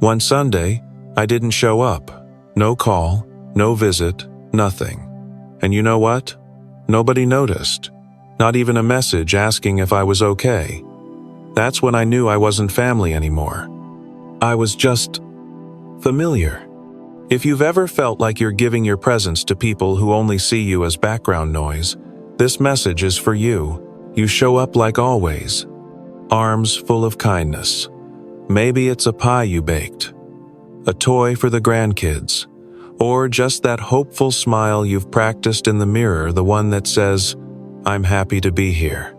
One Sunday, I didn't show up. No call, no visit, nothing. And you know what? Nobody noticed. Not even a message asking if I was okay. That's when I knew I wasn't family anymore. I was just familiar. If you've ever felt like you're giving your presence to people who only see you as background noise, this message is for you. You show up like always. Arms full of kindness. Maybe it's a pie you baked, a toy for the grandkids, or just that hopeful smile you've practiced in the mirror, the one that says, "I'm happy to be here."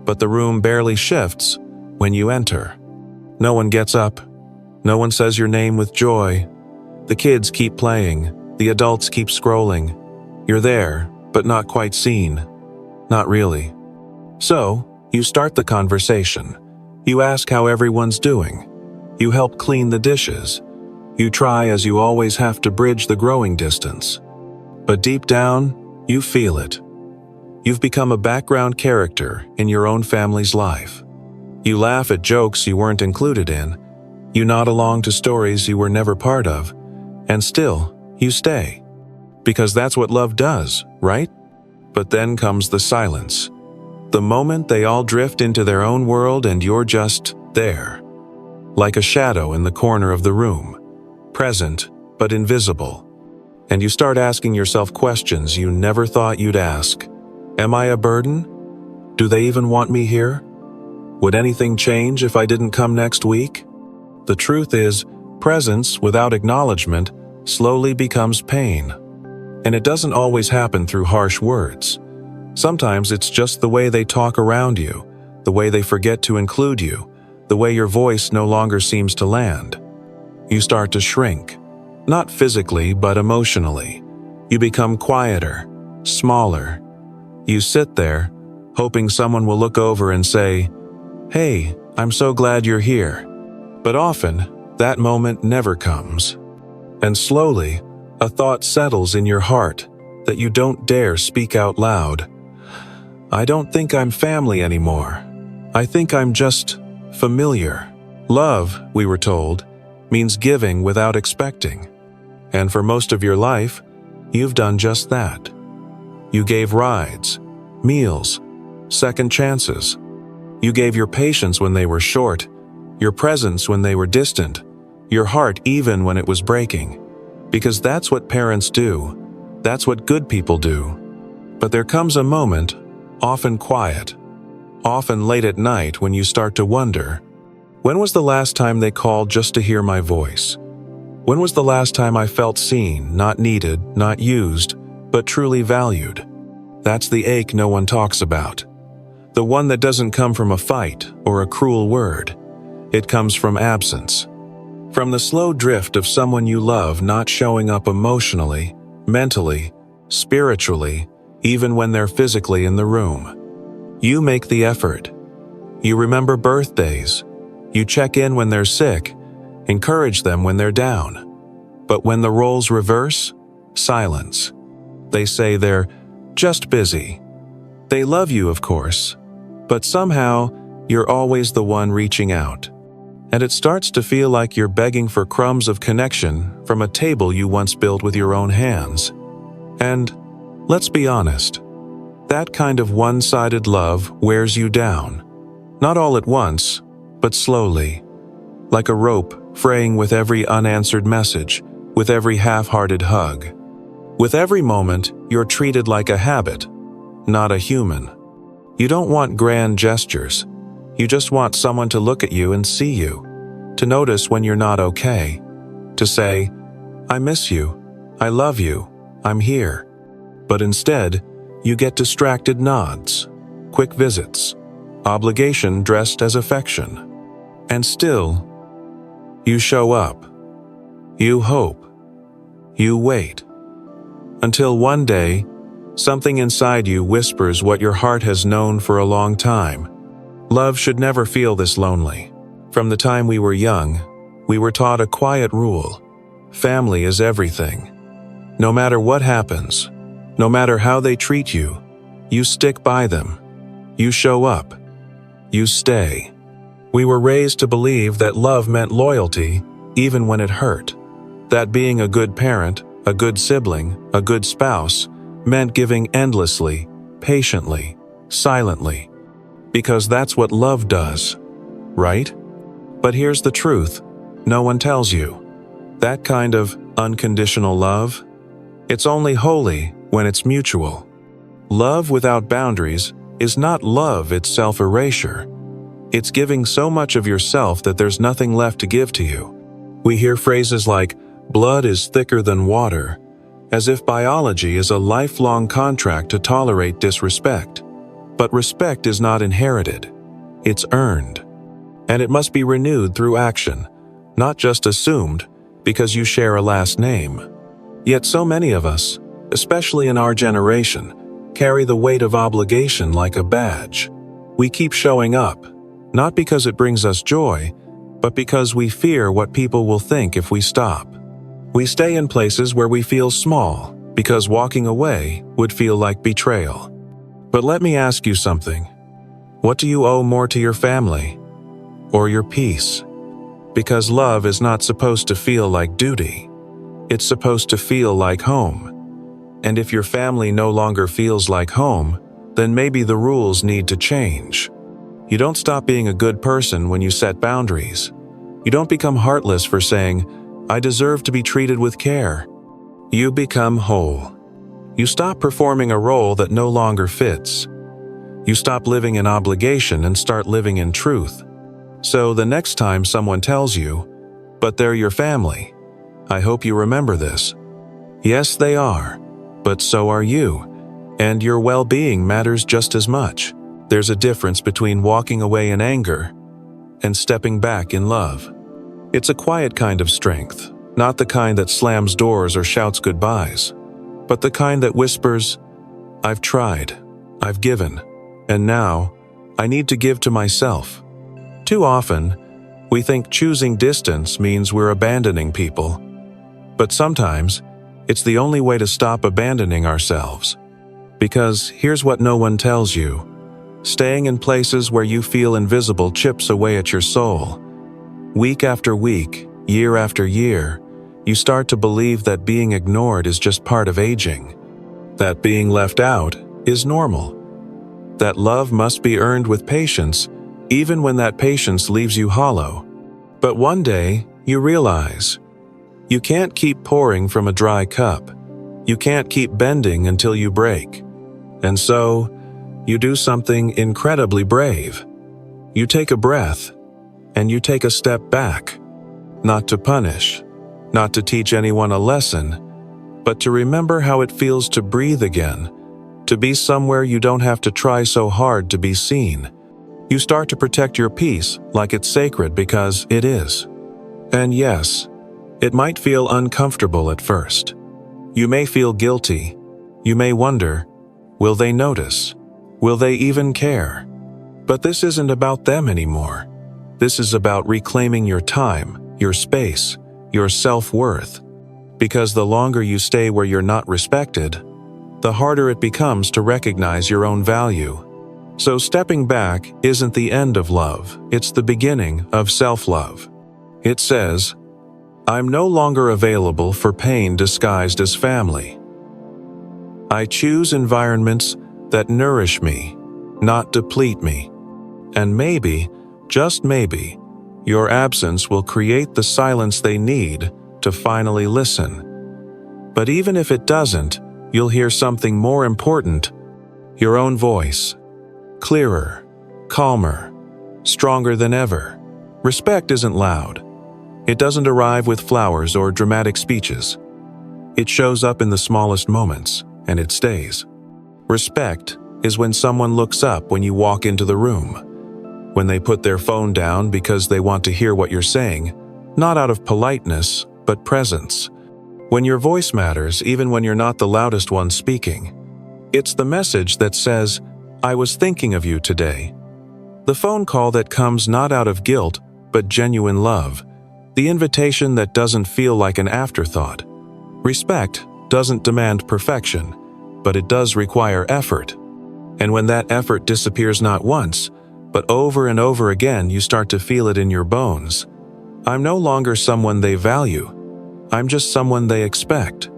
But the room barely shifts when you enter. No one gets up. No one says your name with joy. The kids keep playing. The adults keep scrolling. You're there, but not quite seen. Not really. So, you start the conversation. You ask how everyone's doing. You help clean the dishes. You try, as you always have, to bridge the growing distance. But deep down, you feel it. You've become a background character in your own family's life. You laugh at jokes you weren't included in. You nod along to stories you were never part of. And still, you stay. Because that's what love does, right? But then comes the silence. The moment they all drift into their own world and you're just there. Like a shadow in the corner of the room. Present, but invisible. And you start asking yourself questions you never thought you'd ask. Am I a burden? Do they even want me here? Would anything change if I didn't come next week? The truth is, presence without acknowledgement slowly becomes pain. And it doesn't always happen through harsh words. Sometimes it's just the way they talk around you, the way they forget to include you, the way your voice no longer seems to land. You start to shrink, not physically but emotionally. You become quieter, smaller. You sit there, hoping someone will look over and say, "Hey, I'm so glad you're here." But often, that moment never comes. And slowly, a thought settles in your heart that you don't dare speak out loud. I don't think I'm family anymore. I think I'm just familiar. Love, we were told, means giving without expecting. And for most of your life, you've done just that. You gave rides, meals, second chances. You gave your patience when they were short, your presence when they were distant, your heart even when it was breaking. Because that's what parents do. That's what good people do. But there comes a moment, often quiet, often late at night, when you start to wonder, when was the last time they called just to hear my voice? When was the last time I felt seen, not needed, not used, but truly valued? That's the ache no one talks about. The one that doesn't come from a fight or a cruel word. It comes from absence. From the slow drift of someone you love not showing up emotionally, mentally, spiritually, even when they're physically in the room. You make the effort. You remember birthdays. You check in when they're sick, encourage them when they're down. But when the roles reverse, silence. They say they're just busy. They love you, of course, but somehow you're always the one reaching out. And it starts to feel like you're begging for crumbs of connection from a table you once built with your own hands. And let's be honest, that kind of one-sided love wears you down. Not all at once, but slowly. Like a rope fraying with every unanswered message, with every half-hearted hug. With every moment, you're treated like a habit, not a human. You don't want grand gestures. You just want someone to look at you and see you, to notice when you're not okay, to say, "I miss you, I love you, I'm here." But instead, you get distracted nods, quick visits, obligation dressed as affection. And still, you show up. You hope. You wait. Until one day, something inside you whispers what your heart has known for a long time. Love should never feel this lonely. From the time we were young, we were taught a quiet rule. Family is everything. No matter what happens, no matter how they treat you, you stick by them. You show up. You stay. We were raised to believe that love meant loyalty, even when it hurt. That being a good parent, a good sibling, a good spouse, meant giving endlessly, patiently, silently. Because that's what love does, right? But here's the truth. No one tells you. That kind of unconditional love, it's only holy when it's mutual. Love without boundaries is not love, it's self-erasure. It's giving so much of yourself that there's nothing left to give to you. We hear phrases like, blood is thicker than water, as if biology is a lifelong contract to tolerate disrespect. But respect is not inherited. It's earned. And it must be renewed through action, not just assumed because you share a last name. Yet so many of us, especially in our generation, carry the weight of obligation like a badge. We keep showing up, not because it brings us joy, but because we fear what people will think if we stop. We stay in places where we feel small, because walking away would feel like betrayal. But let me ask you something. What do you owe more to your family? Or your peace? Because love is not supposed to feel like duty. It's supposed to feel like home. And if your family no longer feels like home, then maybe the rules need to change. You don't stop being a good person when you set boundaries. You don't become heartless for saying, I deserve to be treated with care. You become whole. You stop performing a role that no longer fits. You stop living in obligation and start living in truth. So the next time someone tells you, but they're your family, I hope you remember this. Yes, they are. But so are you, and your well-being matters just as much. There's a difference between walking away in anger and stepping back in love. It's a quiet kind of strength, not the kind that slams doors or shouts goodbyes, but the kind that whispers, I've tried, I've given, and now I need to give to myself. Too often, we think choosing distance means we're abandoning people, but sometimes it's the only way to stop abandoning ourselves. Because here's what no one tells you. Staying in places where you feel invisible chips away at your soul. Week after week, year after year, you start to believe that being ignored is just part of aging. That being left out is normal. That love must be earned with patience, even when that patience leaves you hollow. But one day, you realize, you can't keep pouring from a dry cup. You can't keep bending until you break. And so, you do something incredibly brave. You take a breath, and you take a step back. Not to punish, not to teach anyone a lesson, but to remember how it feels to breathe again, to be somewhere you don't have to try so hard to be seen. You start to protect your peace like it's sacred because it is. And yes, it might feel uncomfortable at first. You may feel guilty. You may wonder, will they notice? Will they even care? But this isn't about them anymore. This is about reclaiming your time, your space, your self-worth. Because the longer you stay where you're not respected, the harder it becomes to recognize your own value. So stepping back isn't the end of love, it's the beginning of self-love. It says, I'm no longer available for pain disguised as family. I choose environments that nourish me, not deplete me. And maybe, just maybe, your absence will create the silence they need to finally listen. But even if it doesn't, you'll hear something more important, your own voice. Clearer, calmer, stronger than ever. Respect isn't loud. It doesn't arrive with flowers or dramatic speeches. It shows up in the smallest moments, and it stays. Respect is when someone looks up when you walk into the room, when they put their phone down because they want to hear what you're saying, not out of politeness, but presence. When your voice matters even when you're not the loudest one speaking. It's the message that says, I was thinking of you today. The phone call that comes not out of guilt, but genuine love. The invitation that doesn't feel like an afterthought. Respect doesn't demand perfection, but it does require effort. And when that effort disappears not once, but over and over again, you start to feel it in your bones. I'm no longer someone they value. I'm just someone they expect.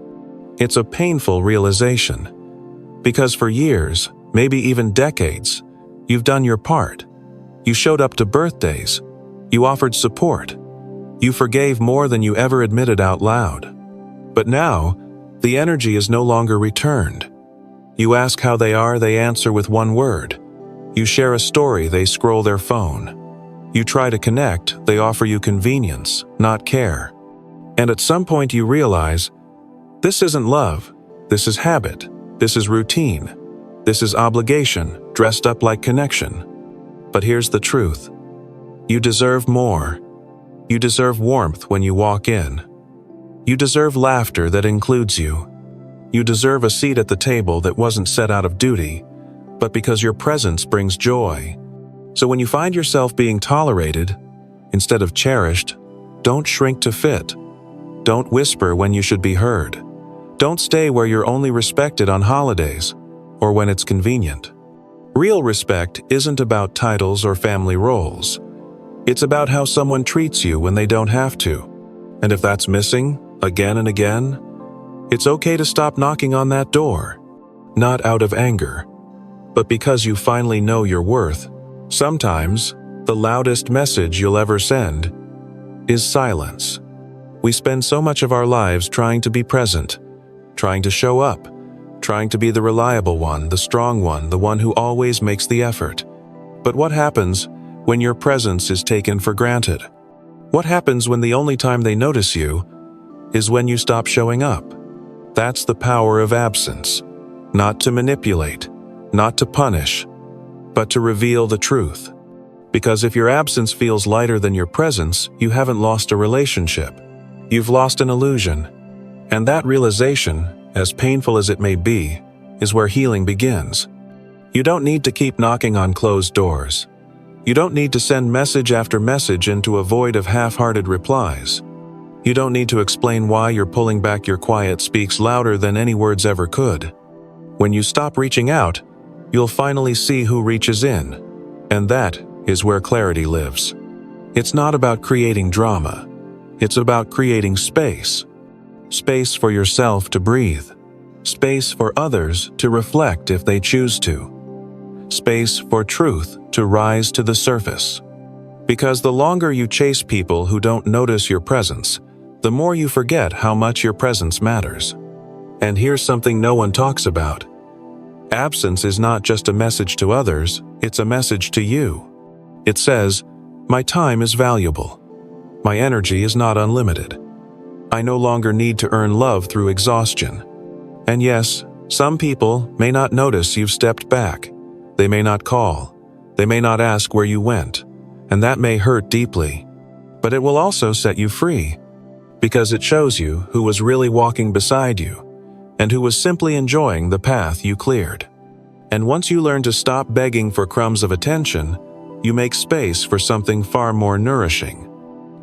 It's a painful realization. Because for years, maybe even decades, you've done your part. You showed up to birthdays. You offered support. You forgave more than you ever admitted out loud. But now, the energy is no longer returned. You ask how they are, they answer with one word. You share a story, they scroll their phone. You try to connect, they offer you convenience, not care. And at some point you realize, this isn't love, this is habit, this is routine, this is obligation dressed up like connection. But here's the truth. You deserve more. You deserve warmth when you walk in. You deserve laughter that includes you. You deserve a seat at the table that wasn't set out of duty, but because your presence brings joy. So when you find yourself being tolerated, instead of cherished, don't shrink to fit. Don't whisper when you should be heard. Don't stay where you're only respected on holidays or when it's convenient. Real respect isn't about titles or family roles. It's about how someone treats you when they don't have to. And if that's missing, again and again, it's okay to stop knocking on that door. Not out of anger, but because you finally know your worth. Sometimes, the loudest message you'll ever send is silence. We spend so much of our lives trying to be present, trying to show up, trying to be the reliable one, the strong one, the one who always makes the effort. But what happens when your presence is taken for granted? What happens when the only time they notice you is when you stop showing up? That's the power of absence. Not to manipulate, not to punish, but to reveal the truth. Because if your absence feels lighter than your presence, you haven't lost a relationship. You've lost an illusion. And that realization, as painful as it may be, is where healing begins. You don't need to keep knocking on closed doors. You don't need to send message after message into a void of half-hearted replies. You don't need to explain why you're pulling back. Your quiet speaks louder than any words ever could. When you stop reaching out, you'll finally see who reaches in. And that is where clarity lives. It's not about creating drama. It's about creating space. Space for yourself to breathe. Space for others to reflect if they choose to. Space for truth to rise to the surface. Because the longer you chase people who don't notice your presence, the more you forget how much your presence matters. And here's something no one talks about. Absence is not just a message to others, it's a message to you. It says, my time is valuable. My energy is not unlimited. I no longer need to earn love through exhaustion. And yes, some people may not notice you've stepped back. They may not call. They may not ask where you went. And that may hurt deeply. But it will also set you free. Because it shows you who was really walking beside you, and who was simply enjoying the path you cleared. And once you learn to stop begging for crumbs of attention, you make space for something far more nourishing.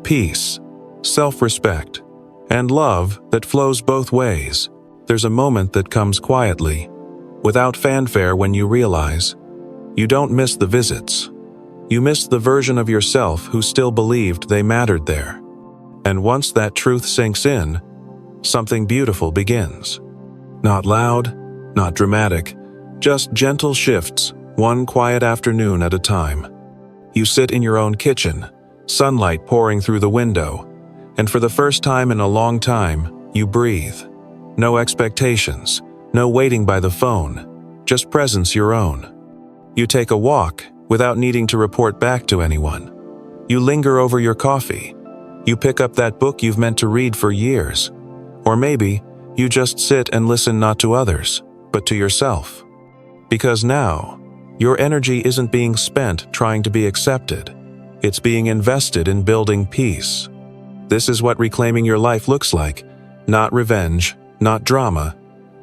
Peace, self-respect, and love that flows both ways. There's a moment that comes quietly, without fanfare, when you realize you don't miss the visits. You miss the version of yourself who still believed they mattered there. And once that truth sinks in, something beautiful begins. Not loud, not dramatic, just gentle shifts, one quiet afternoon at a time. You sit in your own kitchen, sunlight pouring through the window, and for the first time in a long time, you breathe. No expectations, no waiting by the phone, just presence your own. You take a walk without needing to report back to anyone. You linger over your coffee. You pick up that book you've meant to read for years. Or maybe you just sit and listen, not to others, but to yourself. Because now, your energy isn't being spent trying to be accepted. It's being invested in building peace. This is what reclaiming your life looks like. Not revenge, not drama,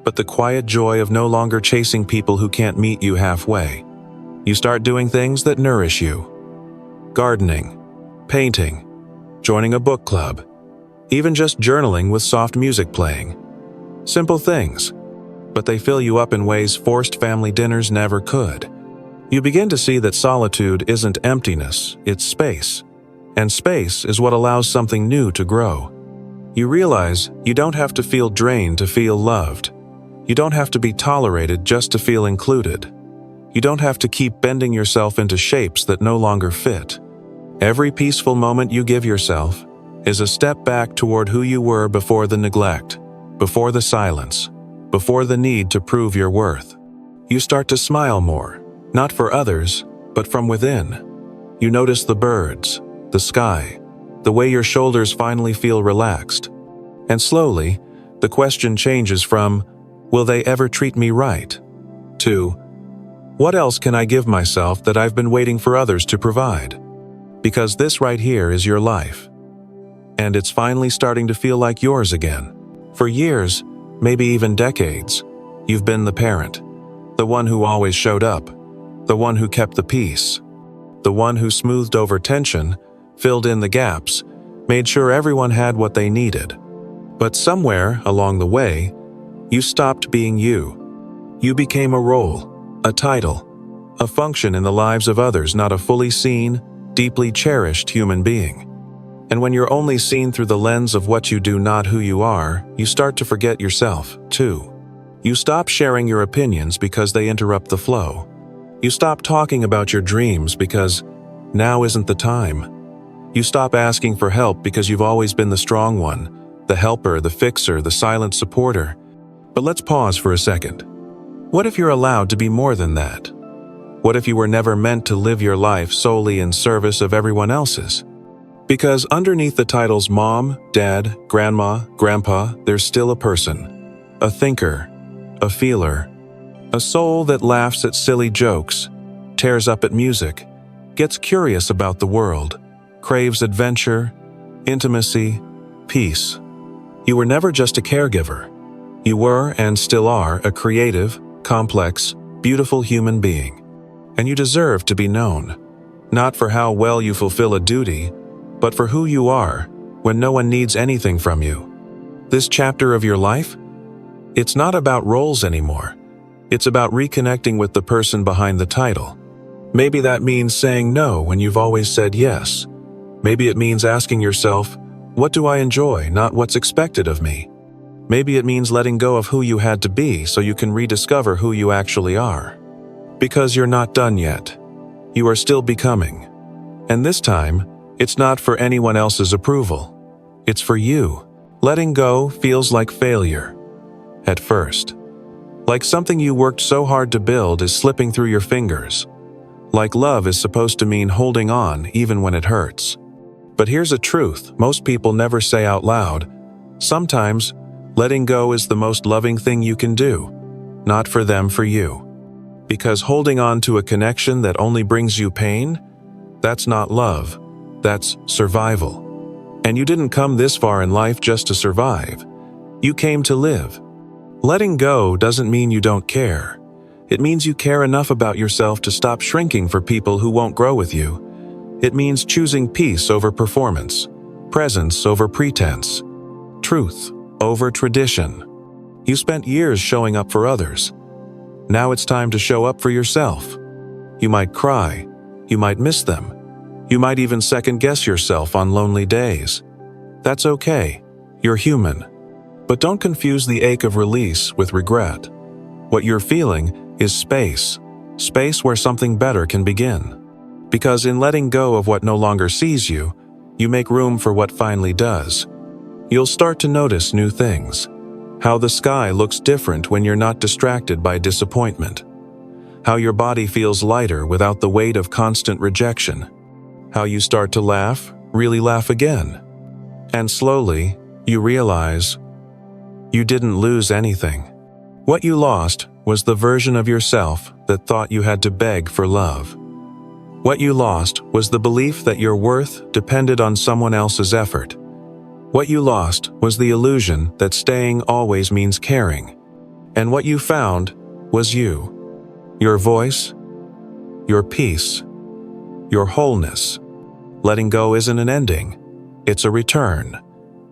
but the quiet joy of no longer chasing people who can't meet you halfway. You start doing things that nourish you. Gardening, painting, joining a book club, even just journaling with soft music playing. Simple things, but they fill you up in ways forced family dinners never could. You begin to see that solitude isn't emptiness, it's space. And space is what allows something new to grow. You realize you don't have to feel drained to feel loved. You don't have to be tolerated just to feel included. You don't have to keep bending yourself into shapes that no longer fit. Every peaceful moment you give yourself is a step back toward who you were before the neglect, before the silence, before the need to prove your worth. You start to smile more, not for others, but from within. You notice the birds, the sky, the way your shoulders finally feel relaxed. And slowly, the question changes from, will they ever treat me right? To, what else can I give myself that I've been waiting for others to provide? Because this right here is your life. And it's finally starting to feel like yours again. For years, maybe even decades, you've been the parent, the one who always showed up, the one who kept the peace, the one who smoothed over tension, filled in the gaps, made sure everyone had what they needed. But somewhere along the way, you stopped being you. You became a role, a title, a function in the lives of others, not a fully seen, deeply cherished human being. And when you're only seen through the lens of what you do, not who you are, you start to forget yourself, too. You stop sharing your opinions because they interrupt the flow. You stop talking about your dreams because now isn't the time. You stop asking for help because you've always been the strong one, the helper, the fixer, the silent supporter. But let's pause for a second. What if you're allowed to be more than that? What if you were never meant to live your life solely in service of everyone else's? Because underneath the titles mom, dad, grandma, grandpa, there's still a person, a thinker, a feeler, a soul that laughs at silly jokes, tears up at music, gets curious about the world, craves adventure, intimacy, peace. You were never just a caregiver. You were and still are a creative, complex, beautiful human being. And you deserve to be known, not for how well you fulfill a duty, but for who you are when no one needs anything from you. This chapter of your life, it's not about roles anymore. It's about reconnecting with the person behind the title. Maybe that means saying no when you've always said yes. Maybe it means asking yourself, what do I enjoy, not what's expected of me? Maybe it means letting go of who you had to be so you can rediscover who you actually are. Because you're not done yet. You are still becoming. And this time, it's not for anyone else's approval. It's for you. Letting go feels like failure. At first. Like something you worked so hard to build is slipping through your fingers. Like love is supposed to mean holding on even when it hurts. But here's a truth most people never say out loud. Sometimes, letting go is the most loving thing you can do. Not for them, for you. Because holding on to a connection that only brings you pain, that's not love. That's survival. And you didn't come this far in life just to survive. You came to live. Letting go doesn't mean you don't care. It means you care enough about yourself to stop shrinking for people who won't grow with you. It means choosing peace over performance, presence over pretense, truth over tradition. You spent years showing up for others. Now it's time to show up for yourself. You might cry. You might miss them. You might even second-guess yourself on lonely days. That's okay. You're human. But don't confuse the ache of release with regret. What you're feeling is space. Space where something better can begin. Because in letting go of what no longer sees you, you make room for what finally does. You'll start to notice new things. How the sky looks different when you're not distracted by disappointment. How your body feels lighter without the weight of constant rejection. How you start to laugh, really laugh again. And slowly, you realize you didn't lose anything. What you lost was the version of yourself that thought you had to beg for love. What you lost was the belief that your worth depended on someone else's effort. What you lost was the illusion that staying always means caring. And what you found was you. Your voice, your peace, your wholeness. Letting go isn't an ending. It's a return.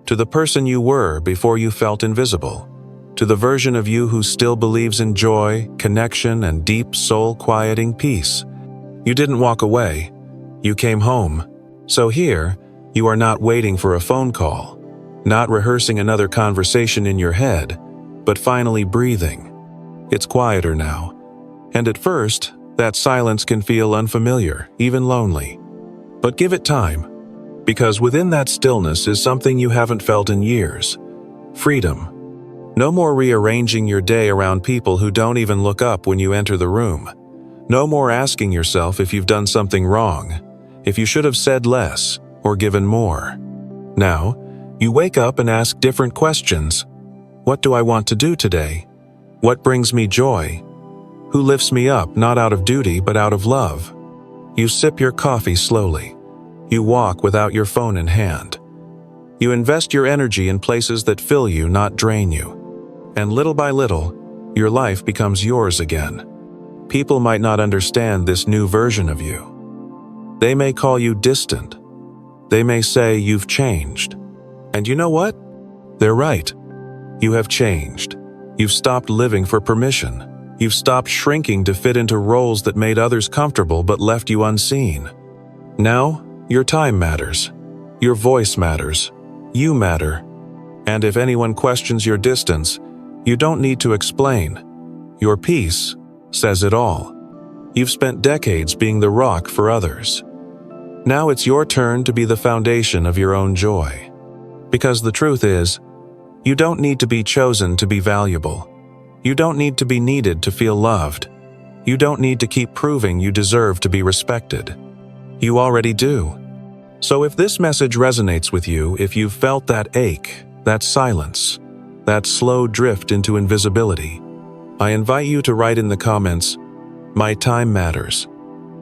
To the person you were before you felt invisible. To the version of you who still believes in joy, connection, and deep soul-quieting peace. You didn't walk away. You came home. So here, you are not waiting for a phone call, not rehearsing another conversation in your head, but finally breathing. It's quieter now, and at first, that silence can feel unfamiliar, even lonely. But give it time, because within that stillness is something you haven't felt in years: freedom. No more rearranging your day around people who don't even look up when you enter the room. No more asking yourself if you've done something wrong, if you should have said less or given more. Now, you wake up and ask different questions. What do I want to do today? What brings me joy? Who lifts me up, not out of duty but out of love? You sip your coffee slowly. You walk without your phone in hand. You invest your energy in places that fill you, not drain you. And little by little, your life becomes yours again. People might not understand this new version of you. They may call you distant. They may say you've changed. And you know what? They're right. You have changed. You've stopped living for permission. You've stopped shrinking to fit into roles that made others comfortable but left you unseen. Now, your time matters. Your voice matters. You matter. And if anyone questions your distance, you don't need to explain. Your peace says it all. You've spent decades being the rock for others. Now it's your turn to be the foundation of your own joy. Because the truth is, you don't need to be chosen to be valuable. You don't need to be needed to feel loved. You don't need to keep proving you deserve to be respected. You already do. So if this message resonates with you, if you've felt that ache, that silence, that slow drift into invisibility, I invite you to write in the comments, "My time matters,"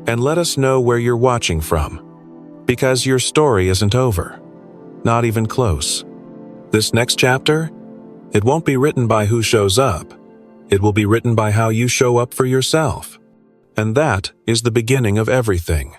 and let us know where you're watching from. Because your story isn't over. Not even close. This next chapter, it won't be written by who shows up. It will be written by how you show up for yourself. And that is the beginning of everything.